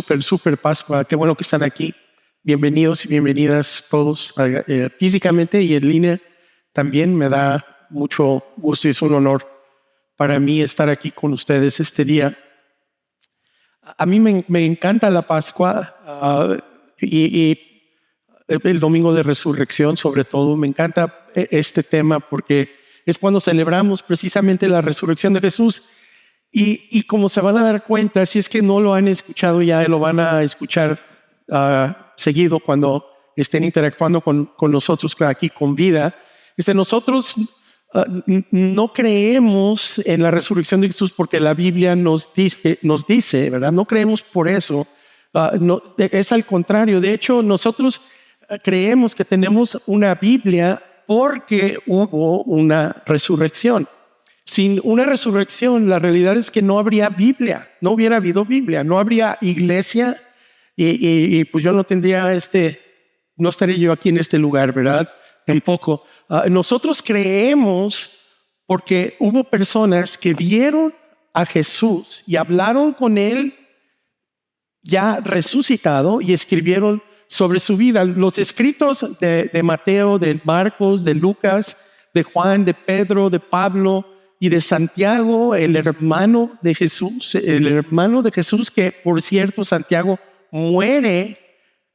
súper Pascua. Qué bueno que están aquí. Bienvenidos y bienvenidas todos físicamente y en línea. También me da mucho gusto y es un honor para mí estar aquí con ustedes este día. A mí me encanta la Pascua y el Domingo de Resurrección, sobre todo. Me encanta este tema porque es cuando celebramos precisamente la resurrección de Jesús. Y como se van a dar cuenta, si es que no lo han escuchado ya, lo van a escuchar seguido cuando estén interactuando con nosotros aquí con vida. Nosotros no creemos en la resurrección de Jesús porque la Biblia nos dice, ¿verdad? No creemos por eso. Es al contrario. De hecho, nosotros creemos que tenemos una Biblia porque hubo una resurrección. Sin una resurrección, la realidad es que no habría Biblia, no hubiera habido Biblia, no habría iglesia y pues yo no tendría no estaría yo aquí en este lugar, ¿verdad? Tampoco. Nosotros creemos porque hubo personas que vieron a Jesús y hablaron con él ya resucitado y escribieron sobre su vida. Los escritos de Mateo, de Marcos, de Lucas, de Juan, de Pedro, de Pablo y de Santiago, el hermano de Jesús, que por cierto Santiago muere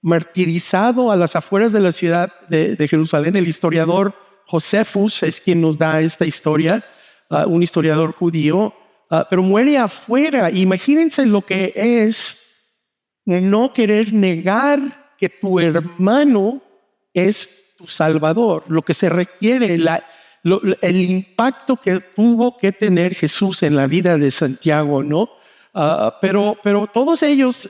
martirizado a las afueras de la ciudad de Jerusalén. El historiador Josefus es quien nos da esta historia, un historiador judío, pero muere afuera. Imagínense lo que es no querer negar que tu hermano es tu Salvador, lo que se requiere, el impacto que tuvo que tener Jesús en la vida de Santiago, ¿no? Pero todos ellos,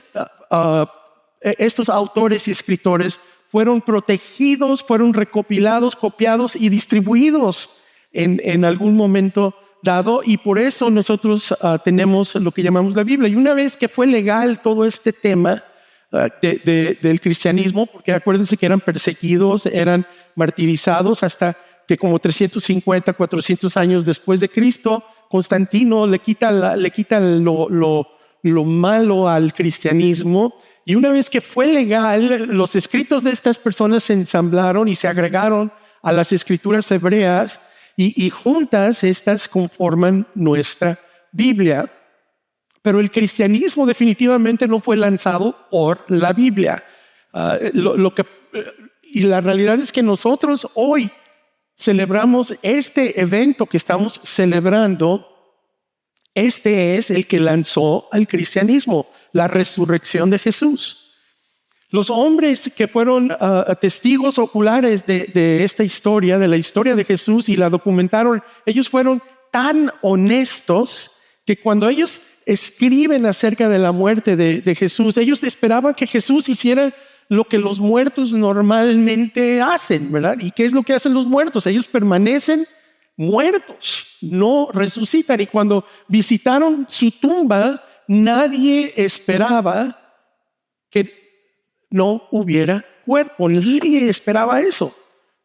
estos autores y escritores, fueron protegidos, fueron recopilados, copiados y distribuidos en algún momento dado, y por eso nosotros tenemos lo que llamamos la Biblia. Y una vez que fue legal todo este tema del cristianismo, porque acuérdense que eran perseguidos, eran martirizados hasta que como 350, 400 años después de Cristo, Constantino le quita lo malo al cristianismo. Y una vez que fue legal, los escritos de estas personas se ensamblaron y se agregaron a las escrituras hebreas y juntas estas conforman nuestra Biblia. Pero el cristianismo definitivamente no fue lanzado por la Biblia. Y la realidad es que nosotros hoy celebramos este evento que estamos celebrando. Este es el que lanzó al cristianismo, la resurrección de Jesús. Los hombres que fueron testigos oculares de esta historia, de la historia de Jesús, y la documentaron, ellos fueron tan honestos que cuando ellos escriben acerca de la muerte de Jesús, ellos esperaban que Jesús hiciera lo que los muertos normalmente hacen, ¿verdad? ¿Y qué es lo que hacen los muertos? Ellos permanecen muertos, no resucitan. Y cuando visitaron su tumba, nadie esperaba que no hubiera cuerpo. Nadie esperaba eso.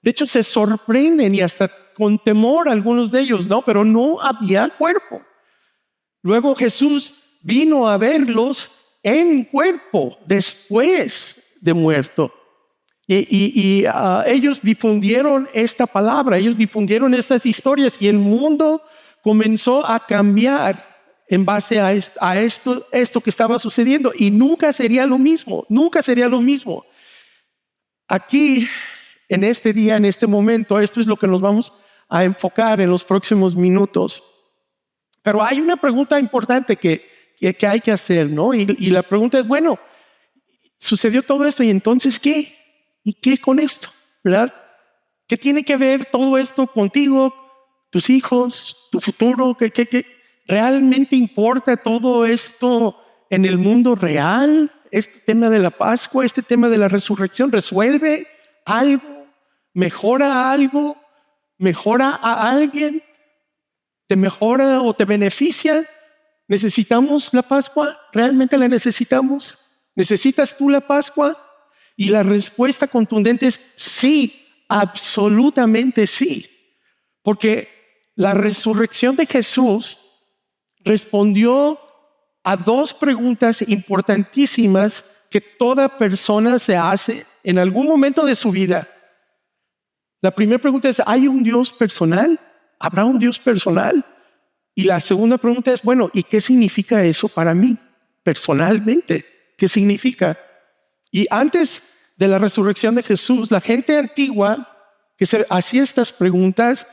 De hecho, se sorprenden y hasta con temor algunos de ellos, ¿no? Pero no había cuerpo. Luego Jesús vino a verlos en cuerpo después de muerto. Y ellos difundieron esta palabra, ellos difundieron estas historias y el mundo comenzó a cambiar en base a esto que estaba sucediendo, y nunca sería lo mismo, nunca sería lo mismo. Aquí, en este día, en este momento, esto es lo que nos vamos a enfocar en los próximos minutos. Pero hay una pregunta importante que hay que hacer, ¿no? Y la pregunta es, bueno, sucedió todo esto, ¿y entonces qué? ¿Y qué con esto? ¿Verdad? ¿Qué tiene que ver todo esto contigo, tus hijos, tu futuro? ¿Qué realmente importa todo esto en el mundo real? Este tema de la Pascua, este tema de la resurrección, ¿resuelve algo? ¿Mejora algo? ¿Mejora a alguien? ¿Te mejora o te beneficia? ¿Necesitamos la Pascua? ¿Realmente la necesitamos? ¿Necesitas tú la Pascua? Y la respuesta contundente es sí, absolutamente sí. Porque la resurrección de Jesús respondió a dos preguntas importantísimas que toda persona se hace en algún momento de su vida. La primera pregunta es, ¿hay un Dios personal? ¿Habrá un Dios personal? Y la segunda pregunta es, bueno, ¿y qué significa eso para mí personalmente? ¿Qué significa? Y antes de la resurrección de Jesús, la gente antigua que se hacía estas preguntas,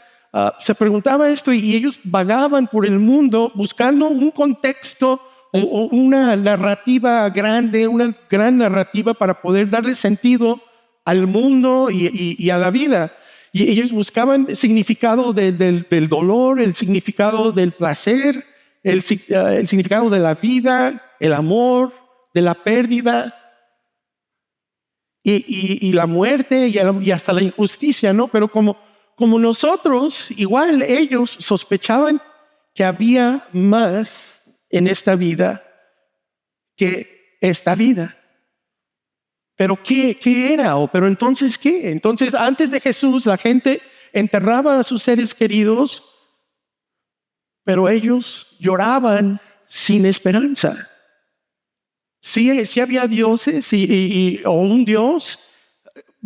se preguntaba esto y ellos vagaban por el mundo buscando un contexto o una narrativa grande, una gran narrativa para poder darle sentido al mundo y a la vida. Y ellos buscaban el significado del dolor, el significado del placer, el significado de la vida, el amor, de la pérdida y la muerte y hasta la injusticia, ¿no? Pero como nosotros, igual ellos sospechaban que había más en esta vida que esta vida. ¿Pero qué era? ¿Pero entonces qué? Entonces, antes de Jesús, la gente enterraba a sus seres queridos, pero ellos lloraban sin esperanza. Sí había dioses o un Dios,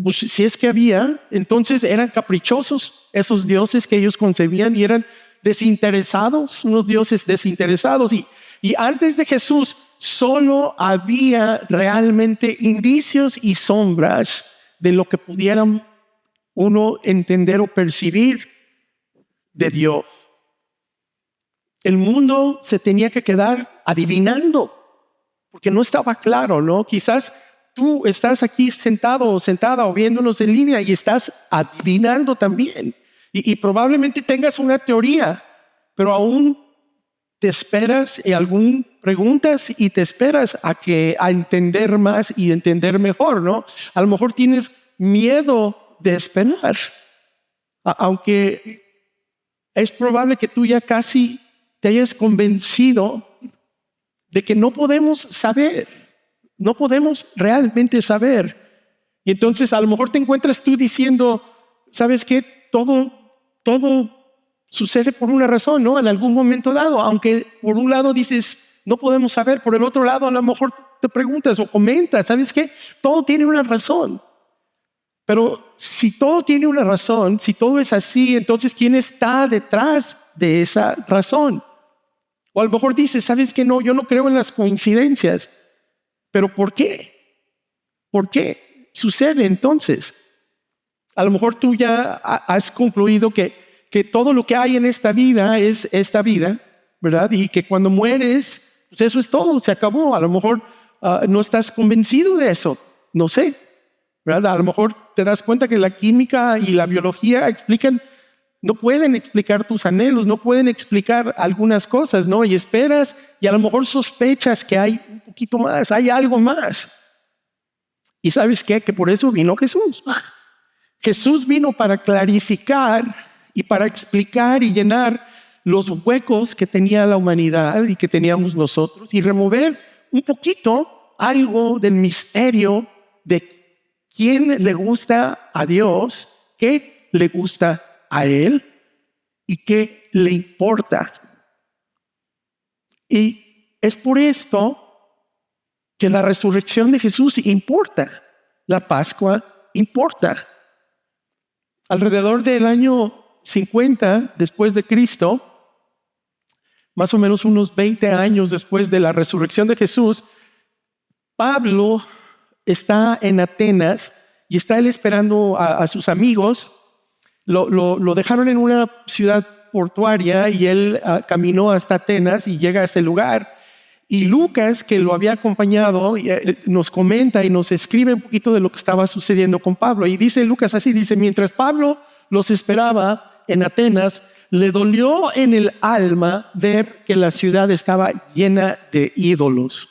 pues, si es que había, entonces eran caprichosos esos dioses que ellos concebían y eran desinteresados, unos dioses desinteresados. Y antes de Jesús, solo había realmente indicios y sombras de lo que pudieran uno entender o percibir de Dios. El mundo se tenía que quedar adivinando, porque no estaba claro, ¿no? Quizás tú estás aquí sentado o sentada o viéndonos en línea y estás adivinando también. Y probablemente tengas una teoría, pero aún te esperas y preguntas y te esperas a entender más y entender mejor, ¿no? A lo mejor tienes miedo de esperar, aunque es probable que tú ya casi te hayas convencido de que no podemos saber, no podemos realmente saber. Y entonces a lo mejor te encuentras tú diciendo, ¿sabes qué? Todo sucede por una razón, ¿no? En algún momento dado, aunque por un lado dices, no podemos saber, por el otro lado a lo mejor te preguntas o comentas, ¿sabes qué? Todo tiene una razón. Pero si todo tiene una razón, si todo es así, entonces ¿quién está detrás de esa razón? O a lo mejor dices, ¿sabes qué? No, yo no creo en las coincidencias. ¿Pero por qué? ¿Por qué sucede entonces? A lo mejor tú ya has concluido que todo lo que hay en esta vida es esta vida, ¿verdad? Y que cuando mueres, pues eso es todo, se acabó. A lo mejor no estás convencido de eso, no sé, ¿verdad? A lo mejor te das cuenta que la química y la biología no pueden explicar tus anhelos, no pueden explicar algunas cosas, ¿no? Y esperas y a lo mejor sospechas que hay un poquito más, hay algo más. ¿Y sabes qué? Que por eso vino Jesús. Jesús vino para clarificar y para explicar y llenar los huecos que tenía la humanidad y que teníamos nosotros y remover un poquito algo del misterio de quién le gusta a Dios, qué le gusta a Él y qué le importa. Y es por esto que la resurrección de Jesús importa, la Pascua importa. Alrededor del año 50 después de Cristo, más o menos unos 20 años después de la resurrección de Jesús, Pablo está en Atenas y está él esperando a sus amigos. Lo dejaron en una ciudad portuaria y él caminó hasta Atenas y llega a ese lugar. Y Lucas, que lo había acompañado, nos comenta y nos escribe un poquito de lo que estaba sucediendo con Pablo. Y dice Lucas así, dice, mientras Pablo los esperaba en Atenas, le dolió en el alma ver que la ciudad estaba llena de ídolos.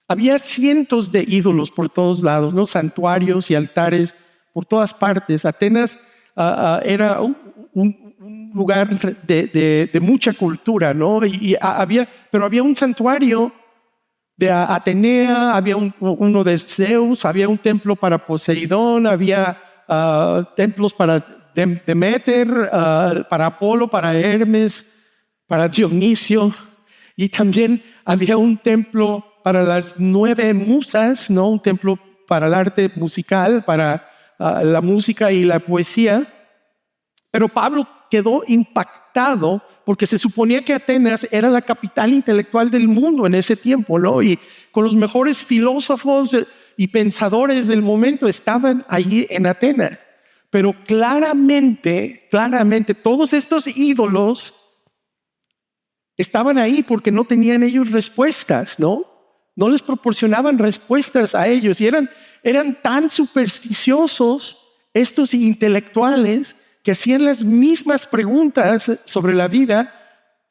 Había cientos de ídolos por todos lados, ¿no? Santuarios y altares por todas partes. Atenas era un lugar de mucha cultura, ¿no? Pero había un santuario de Atenea, había uno de Zeus, había un templo para Poseidón, había templos para Demeter, para Apolo, para Hermes, para Dionisio. Y también había un templo para las 9 musas, ¿no? Un templo para el arte musical, para la música y la poesía. Pero Pablo quedó impactado porque se suponía que Atenas era la capital intelectual del mundo en ese tiempo, ¿no? Y con los mejores filósofos y pensadores del momento estaban allí en Atenas. Pero claramente, todos estos ídolos estaban ahí porque no tenían ellos respuestas, ¿no? No les proporcionaban respuestas a ellos. Y eran tan supersticiosos estos intelectuales que hacían las mismas preguntas sobre la vida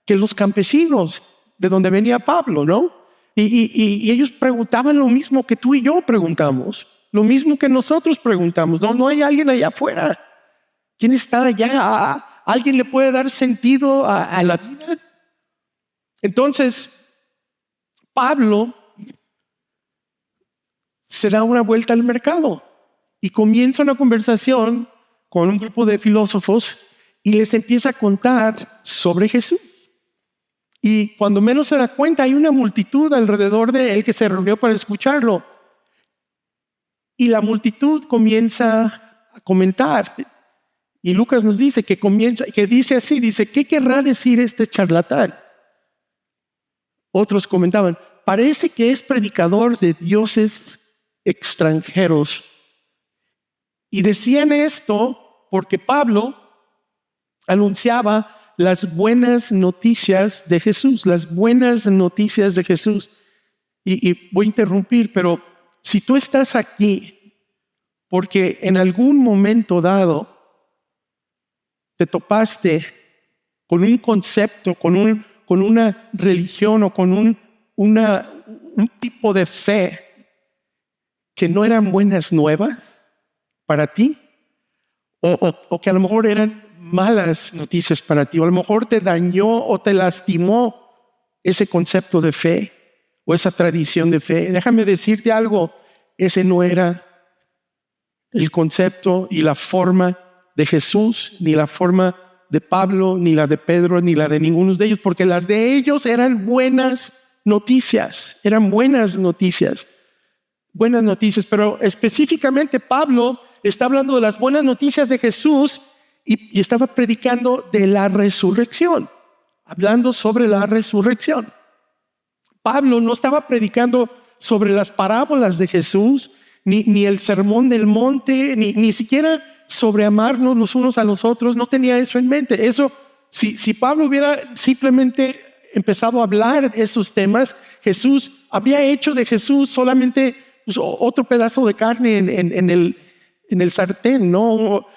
que los campesinos de donde venía Pablo, ¿no? Y ellos preguntaban lo mismo que tú y yo preguntamos, lo mismo que nosotros preguntamos. No hay alguien allá afuera. ¿Quién está allá? ¿Alguien le puede dar sentido a la vida? Entonces, Pablo se da una vuelta al mercado y comienza una conversación con un grupo de filósofos y les empieza a contar sobre Jesús. Y cuando menos se da cuenta, hay una multitud alrededor de él que se reunió para escucharlo. Y la multitud comienza a comentar. Y Lucas nos dice que dice así, dice, ¿qué querrá decir este charlatán? Otros comentaban, parece que es predicador de dioses extranjeros. Y decían esto porque Pablo anunciaba las buenas noticias de Jesús, las buenas noticias de Jesús. Y voy a interrumpir, pero si tú estás aquí porque en algún momento dado te topaste con un concepto, con una religión o con un tipo de fe que no eran buenas nuevas para ti, o que a lo mejor eran malas noticias para ti, o a lo mejor te dañó o te lastimó ese concepto de fe o esa tradición de fe. Déjame decirte algo, ese no era el concepto y la forma de Jesús, ni la forma de Pablo, ni la de Pedro, ni la de ninguno de ellos, porque las de ellos eran buenas noticias, pero específicamente Pablo está hablando de las buenas noticias de Jesús y estaba predicando de la resurrección, hablando sobre la resurrección. Pablo no estaba predicando sobre las parábolas de Jesús, ni el sermón del monte, ni siquiera sobre amarnos los unos a los otros. No tenía eso en mente. Eso, si Pablo hubiera simplemente empezado a hablar de esos temas, Jesús había hecho de Jesús solamente otro pedazo de carne en el sartén, ¿no?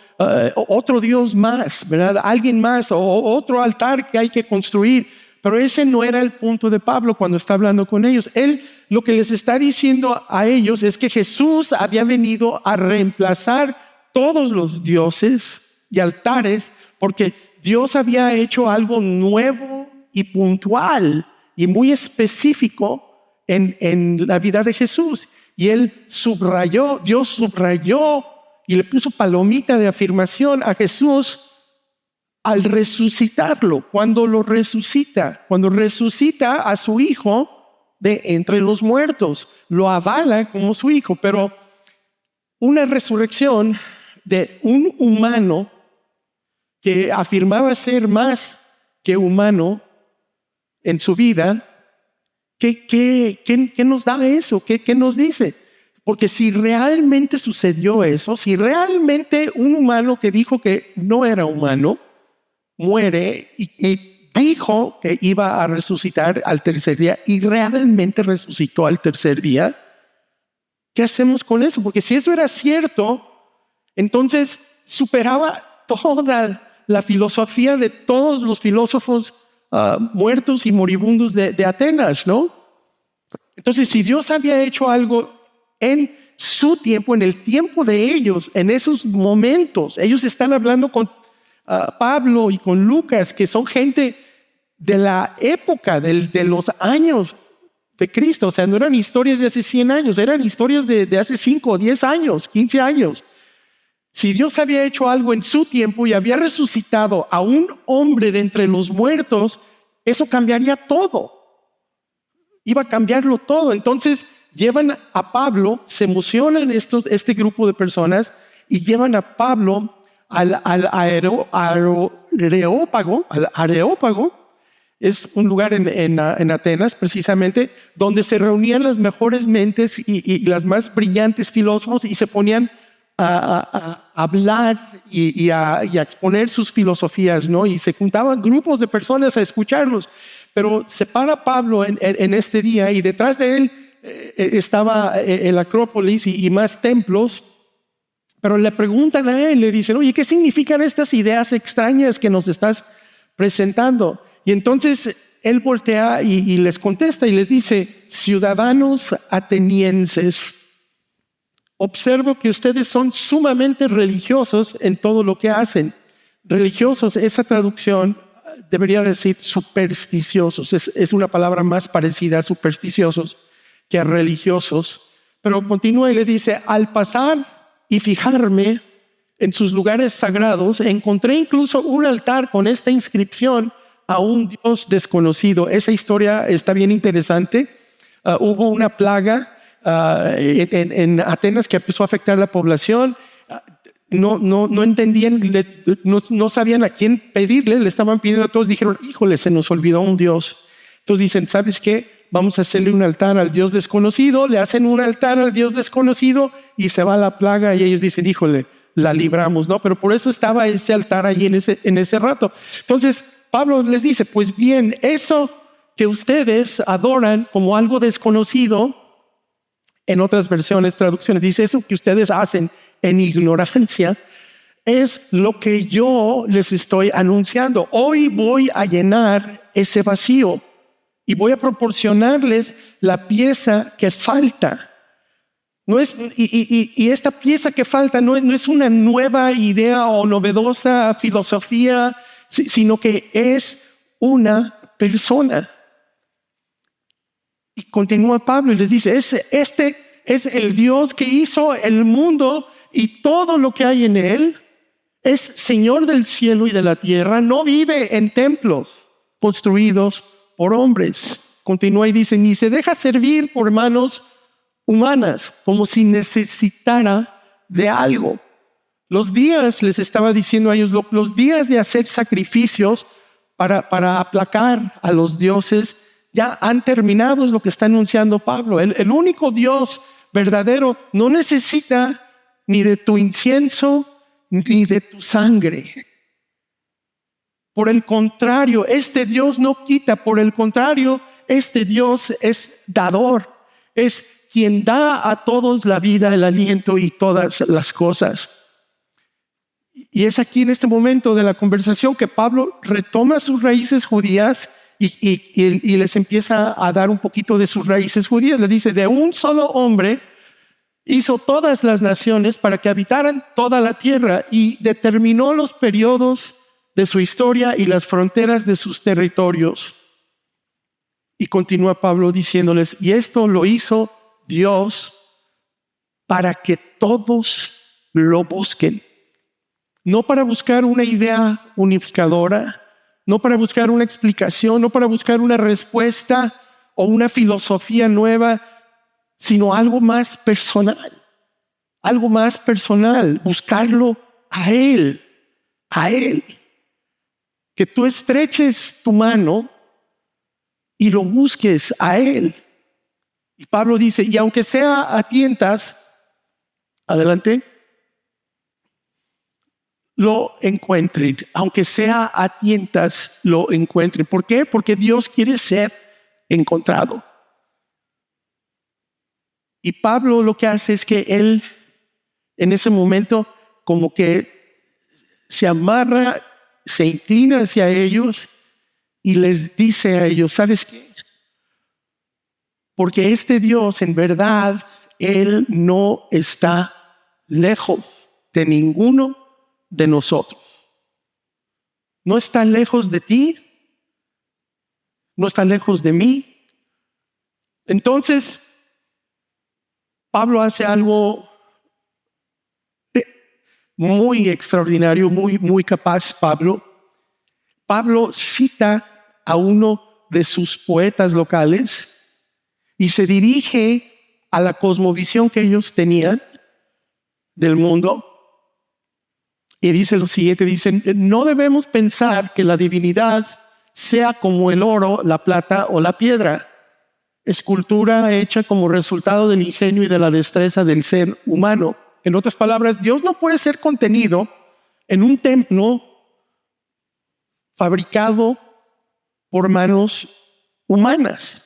Otro Dios más, ¿verdad? Alguien más, o otro altar que hay que construir. Pero ese no era el punto de Pablo cuando está hablando con ellos. Él lo que les está diciendo a ellos es que Jesús había venido a reemplazar todos los dioses y altares, porque Dios había hecho algo nuevo y puntual y muy específico en la vida de Jesús. Y Dios subrayó y le puso palomita de afirmación a Jesús al resucitarlo, cuando resucita a su hijo de entre los muertos, lo avala como su hijo. Pero una resurrección de un humano que afirmaba ser más que humano en su vida, ¿qué nos da eso? ¿Qué nos dice? Porque si realmente sucedió eso, si realmente un humano que dijo que no era humano muere y dijo que iba a resucitar al tercer día y realmente resucitó al tercer día, ¿qué hacemos con eso? Porque si eso era cierto, entonces superaba toda la filosofía de todos los filósofos muertos y moribundos de Atenas, ¿no? Entonces, si Dios había hecho algo en su tiempo, en el tiempo de ellos, en esos momentos, ellos están hablando con Pablo y con Lucas, que son gente de la época, de los años de Cristo. O sea, no eran historias de hace 100 años, eran historias de hace 5, 10 años, 15 años. Si Dios había hecho algo en su tiempo y había resucitado a un hombre de entre los muertos, eso cambiaría todo. iba a cambiarlo todo. Entonces llevan a Pablo, se emocionan este grupo de personas y llevan a Pablo al Areópago. Es un lugar en Atenas, precisamente, donde se reunían las mejores mentes y las más brillantes filósofos y se ponían a hablar y a exponer sus filosofías, ¿no? Y se juntaban grupos de personas a escucharlos. Pero se para Pablo en este día y detrás de él estaba el Acrópolis y más templos. Pero le preguntan a él, le dicen, oye, ¿qué significan estas ideas extrañas que nos estás presentando? Y entonces él voltea y les contesta y les dice, ciudadanos atenienses, observo que ustedes son sumamente religiosos en todo lo que hacen. Religiosos, esa traducción debería decir supersticiosos. Es una palabra más parecida a supersticiosos que a religiosos. Pero continúa y les dice, al pasar y fijarme en sus lugares sagrados, encontré incluso un altar con esta inscripción a un Dios desconocido. Esa historia está bien interesante. Hubo una plaga en Atenas que empezó a afectar la población. No entendían, no sabían a quién pedirle, le estaban pidiendo a todos, dijeron, híjole, se nos olvidó un Dios. Entonces dicen, ¿sabes qué? Vamos a hacerle un altar al Dios desconocido, le hacen un altar al Dios desconocido y se va la plaga y ellos dicen, la libramos, ¿no? Pero por eso estaba ese altar allí en ese rato. Entonces Pablo les dice, pues bien, eso que ustedes adoran como algo desconocido, en otras versiones, traducciones, dice eso que ustedes hacen en ignorancia, es lo que yo les estoy anunciando. Hoy voy a llenar ese vacío y voy a proporcionarles la pieza que falta. Y esta pieza que falta no es una nueva idea o novedosa filosofía, sino que es una persona. Y continúa Pablo y les dice, este es el Dios que hizo el mundo y todo lo que hay en él. Es Señor del cielo y de la tierra. No vive en templos construidos por hombres. Continúa y dice, ni se deja servir por manos humanas, como si necesitara de algo. Los días, les estaba diciendo a ellos, los días de hacer sacrificios para aplacar a los dioses ya han terminado, es lo que está anunciando Pablo. El único Dios verdadero no necesita ni de tu incienso ni de tu sangre. Por el contrario, este Dios no quita, por el contrario, este Dios es dador, es quien da a todos la vida, el aliento y todas las cosas. Y es aquí en este momento de la conversación que Pablo retoma sus raíces judías y les empieza a dar un poquito de sus raíces judías. Le dice, de un solo hombre hizo todas las naciones para que habitaran toda la tierra y determinó los periodos de su historia y las fronteras de sus territorios. Y continúa Pablo diciéndoles, y esto lo hizo Dios para que todos lo busquen. No para buscar una idea unificadora, no para buscar una explicación, no para buscar una respuesta o una filosofía nueva, sino algo más personal. Algo más personal, buscarlo a Él, a Él. Que tú estreches tu mano y lo busques a Él. Y Pablo dice, y aunque sea a tientas, adelante, lo encuentren, aunque sea a tientas, lo encuentren. ¿Por qué? Porque Dios quiere ser encontrado. Y Pablo lo que hace es que él, en ese momento, como que se amarra, se inclina hacia ellos y les dice a ellos, ¿sabes qué? Porque este Dios, en verdad, Él no está lejos de ninguno de nosotros. No está lejos de ti, no está lejos de mí. Entonces, Pablo hace algo muy extraordinario, muy capaz. Pablo cita a uno de sus poetas locales y se dirige a la cosmovisión que ellos tenían del mundo. Y dice lo siguiente, dicen, no debemos pensar que la divinidad sea como el oro, la plata o la piedra, escultura hecha como resultado del ingenio y de la destreza del ser humano. En otras palabras, Dios no puede ser contenido en un templo fabricado por manos humanas.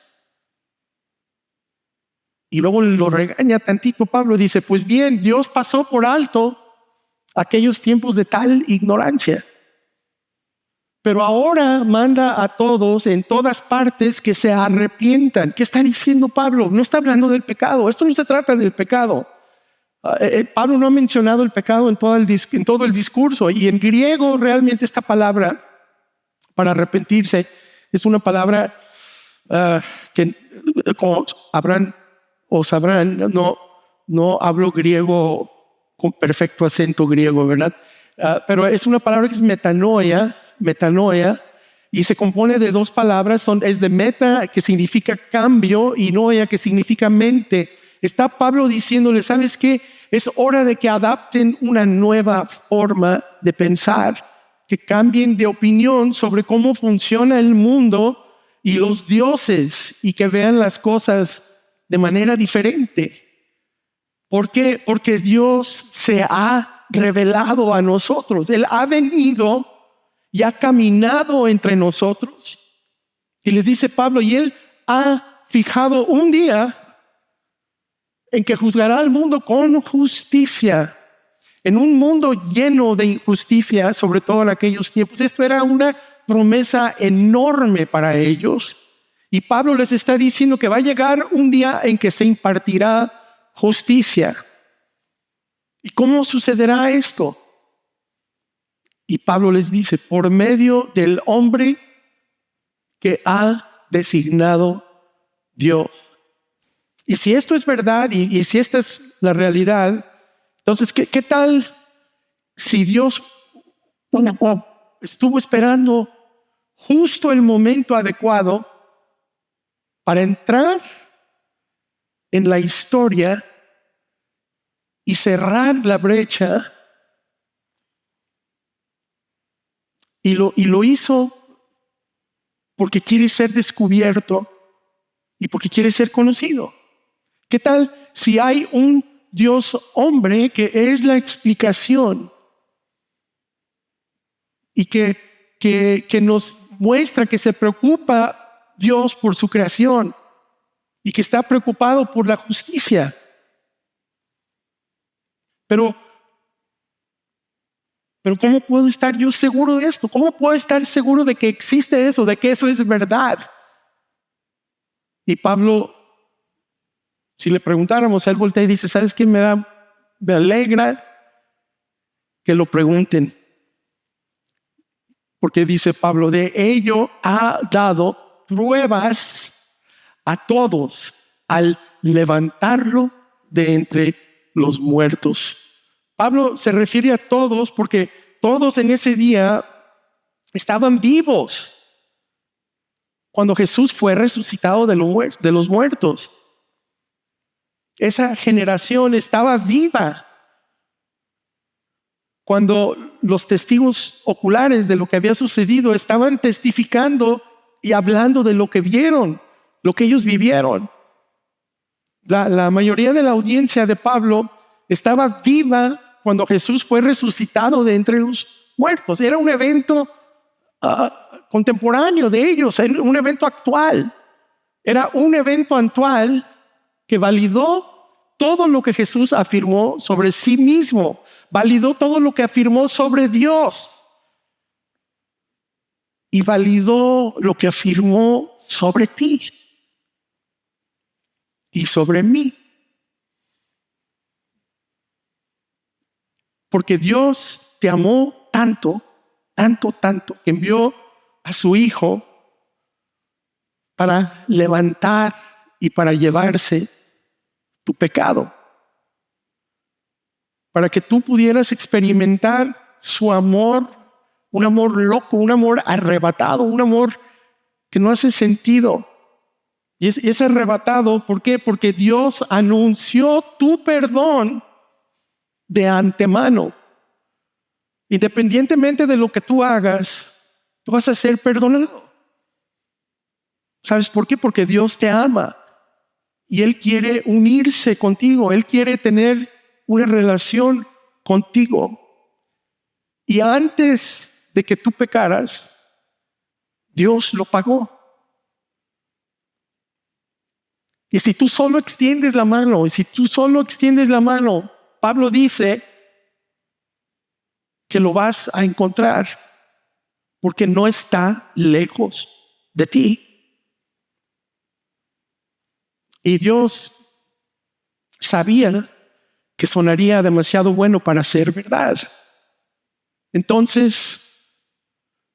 Y luego lo regaña tantito Pablo, dice, pues bien, Dios pasó por alto aquellos tiempos de tal ignorancia. Pero ahora manda a todos en todas partes que se arrepientan. ¿Qué está diciendo Pablo? No está hablando del pecado. Esto no se trata del pecado. Pablo no ha mencionado el pecado en todo el discurso. Y en griego realmente esta palabra para arrepentirse es una palabra que, como habrán o sabrán, no hablo griego con perfecto acento griego, ¿verdad? Pero es una palabra que es metanoia, y se compone de dos palabras, es de meta, que significa cambio, y noia, que significa mente. Está Pablo diciéndole, ¿sabes qué? Es hora de que adapten una nueva forma de pensar, que cambien de opinión sobre cómo funciona el mundo y los dioses, y que vean las cosas de manera diferente. ¿Por qué? Porque Dios se ha revelado a nosotros. Él ha venido y ha caminado entre nosotros. Y les dice Pablo, y Él ha fijado un día en que juzgará al mundo con justicia. En un mundo lleno de injusticia, sobre todo en aquellos tiempos, esto era una promesa enorme para ellos. Y Pablo les está diciendo que va a llegar un día en que se impartirá justicia. ¿Y cómo sucederá esto? Y Pablo les dice, por medio del hombre que ha designado Dios. Y si esto es verdad, y si esta es la realidad, entonces, ¿qué tal si Dios estuvo esperando justo el momento adecuado para entrar en la historia y cerrar la brecha? Y lo hizo porque quiere ser descubierto y porque quiere ser conocido. ¿Qué tal si hay un Dios hombre que es la explicación y que nos muestra que se preocupa Dios por su creación y que está preocupado por la justicia? Pero ¿cómo puedo estar yo seguro de esto? ¿Cómo puedo estar seguro de que existe eso, de que eso es verdad? Y Pablo, si le preguntáramos, él voltea y dice, ¿sabes qué me alegra que lo pregunten? Porque dice Pablo, de ello ha dado pruebas a todos al levantarlo de entre los muertos. Pablo se refiere a todos porque todos en ese día estaban vivos cuando Jesús fue resucitado de los muertos. Esa generación estaba viva cuando los testigos oculares de lo que había sucedido estaban testificando y hablando de lo que vieron, lo que ellos vivieron. La mayoría de la audiencia de Pablo estaba viva cuando Jesús fue resucitado de entre los muertos. Era un evento contemporáneo de ellos, un evento actual. Era un evento actual que validó todo lo que Jesús afirmó sobre sí mismo, validó todo lo que afirmó sobre Dios y validó lo que afirmó sobre ti y sobre mí. Porque Dios te amó tanto, que envió a su Hijo para levantar y para llevarse tu pecado, para que tú pudieras experimentar su amor, un amor loco, un amor arrebatado, un amor que no hace sentido. Y es arrebatado. ¿Por qué? Porque Dios anunció tu perdón de antemano. Independientemente de lo que tú hagas, tú vas a ser perdonado. ¿Sabes por qué? Porque Dios te ama y Él quiere unirse contigo. Él quiere tener una relación contigo. Y antes de que tú pecaras, Dios lo pagó. Y si tú solo extiendes la mano, Pablo dice que lo vas a encontrar porque no está lejos de ti. Y Dios sabía que sonaría demasiado bueno para ser verdad. Entonces,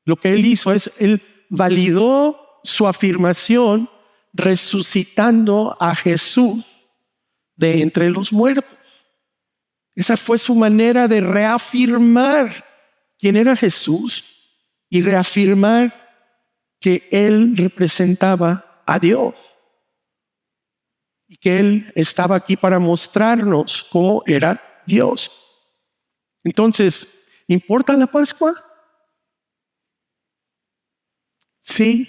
lo que Él hizo es, Él validó su afirmación resucitando a Jesús de entre los muertos. Esa fue su manera de reafirmar quién era Jesús y reafirmar que Él representaba a Dios y que Él estaba aquí para mostrarnos cómo era Dios. Entonces, ¿importa la Pascua? Sí,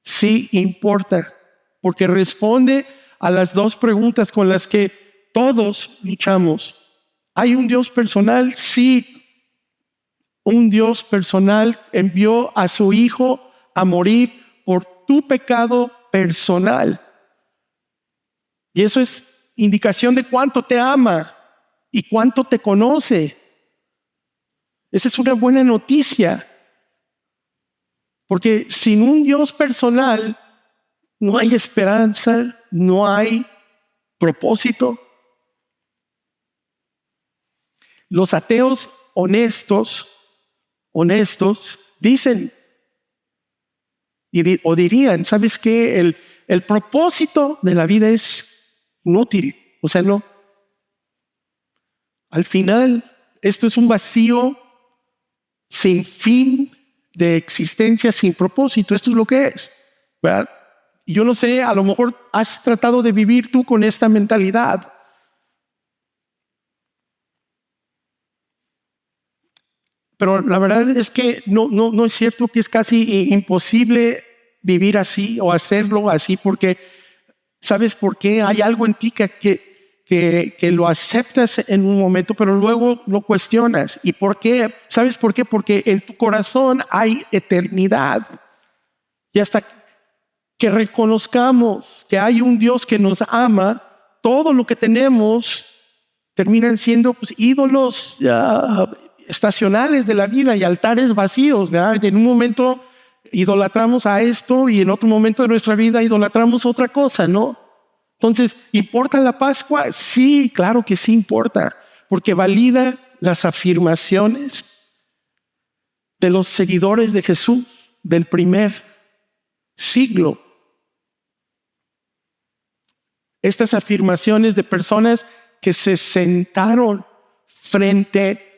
sí importa, porque responde a las dos preguntas con las que todos luchamos. ¿Hay un Dios personal? Sí, un Dios personal envió a su Hijo a morir por tu pecado personal. Y eso es indicación de cuánto te ama y cuánto te conoce. Esa es una buena noticia. Porque sin un Dios personal no hay esperanza, no hay propósito. Los ateos honestos dicen o dirían, ¿sabes qué? El propósito de la vida es inútil. O sea, no. Al final, esto es un vacío sin fin de existencia, sin propósito. Esto es lo que es, ¿verdad? Y yo no sé, a lo mejor has tratado de vivir tú con esta mentalidad. Pero la verdad es que no es cierto, que es casi imposible vivir así o hacerlo así, porque ¿sabes por qué? Hay algo en ti que lo aceptas en un momento, pero luego lo cuestionas. ¿Y por qué? ¿Sabes por qué? Porque en tu corazón hay eternidad. Y hasta que reconozcamos que hay un Dios que nos ama, todo lo que tenemos terminan siendo pues, ídolos estacionales de la vida y altares vacíos, ¿verdad? En un momento idolatramos a esto y en otro momento de nuestra vida idolatramos otra cosa, ¿no? Entonces, ¿importa la Pascua? Sí, claro que sí importa, porque valida las afirmaciones de los seguidores de Jesús del primer siglo. Estas afirmaciones de personas que se sentaron frente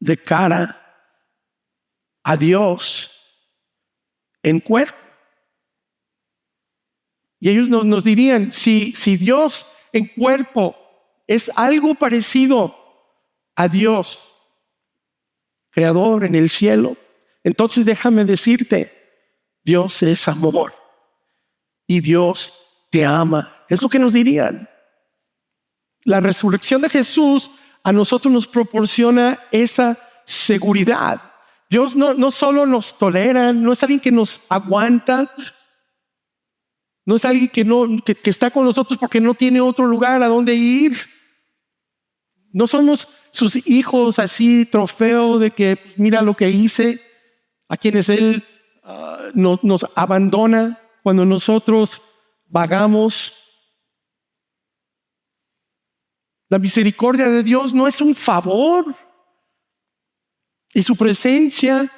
de cara a Dios en cuerpo. Y ellos nos dirían, si Dios en cuerpo es algo parecido a Dios, creador en el cielo, entonces déjame decirte, Dios es amor y Dios te ama. Es lo que nos dirían. La resurrección de Jesús a nosotros nos proporciona esa seguridad. Dios no solo nos tolera, no es alguien que nos aguanta, no es alguien que está con nosotros porque no tiene otro lugar a donde ir. No somos sus hijos así, trofeo de que mira lo que hice, a quienes Él nos abandona cuando nosotros vagamos. La misericordia de Dios no es un favor y su presencia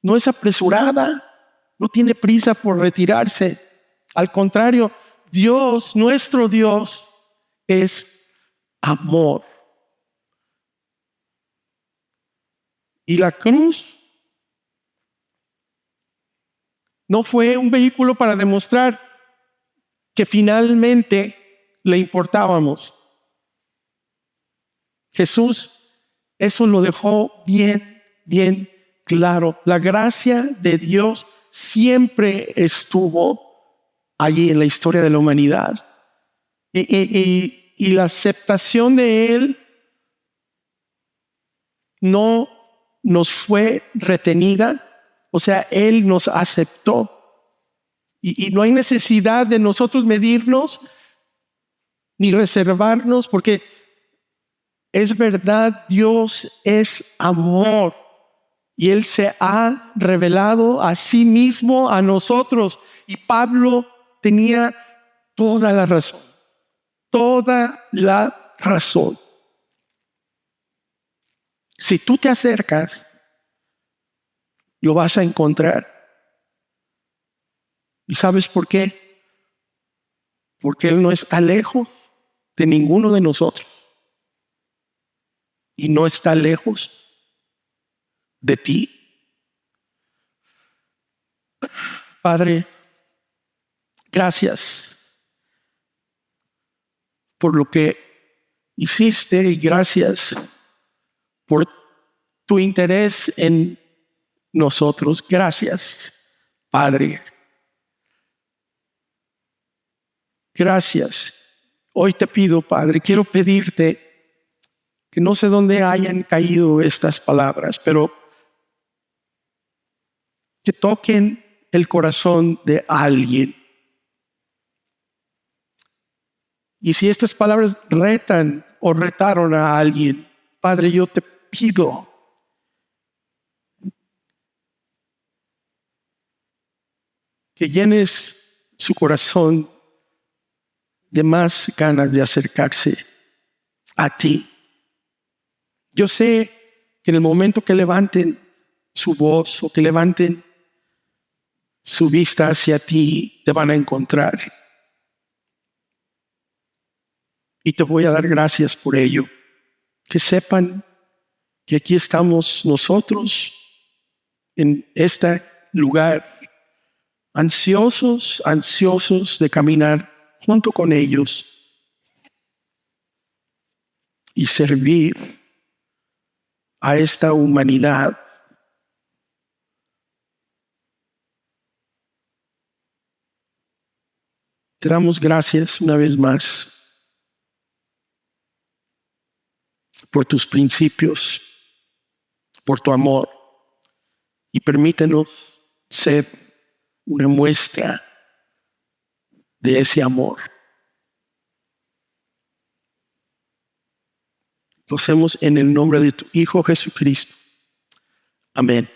no es apresurada, no tiene prisa por retirarse. Al contrario, Dios, nuestro Dios, es amor. Y la cruz No fue un vehículo para demostrar que finalmente le importábamos. Jesús eso lo dejó bien claro. La gracia de Dios siempre estuvo allí en la historia de la humanidad. Y la aceptación de Él no nos fue retenida. O sea, Él nos aceptó. Y no hay necesidad de nosotros medirnos ni reservarnos, porque es verdad, Dios es amor. Y Él se ha revelado a sí mismo a nosotros. Y Pablo tenía toda la razón. Toda la razón. Si tú te acercas, lo vas a encontrar. ¿Y sabes por qué? Porque Él no está lejos de ninguno de nosotros. Y no está lejos de ti. Padre, gracias por lo que hiciste y gracias por tu interés en nosotros. Gracias, Padre. Gracias. Hoy te pido, Padre, quiero pedirte que no sé dónde hayan caído estas palabras, pero que toquen el corazón de alguien. Y si estas palabras retan o retaron a alguien, Padre, yo te pido que llenes su corazón de más ganas de acercarse a ti. Yo sé que en el momento que levanten su voz o que levanten su vista hacia ti, te van a encontrar. Y te voy a dar gracias por ello. Que sepan que aquí estamos nosotros en este lugar, ansiosos de caminar junto con ellos y servir a esta humanidad. Te damos gracias una vez más por tus principios, por tu amor, y permítenos ser una muestra de ese amor. Lo hacemos en el nombre de tu Hijo Jesucristo. Amén.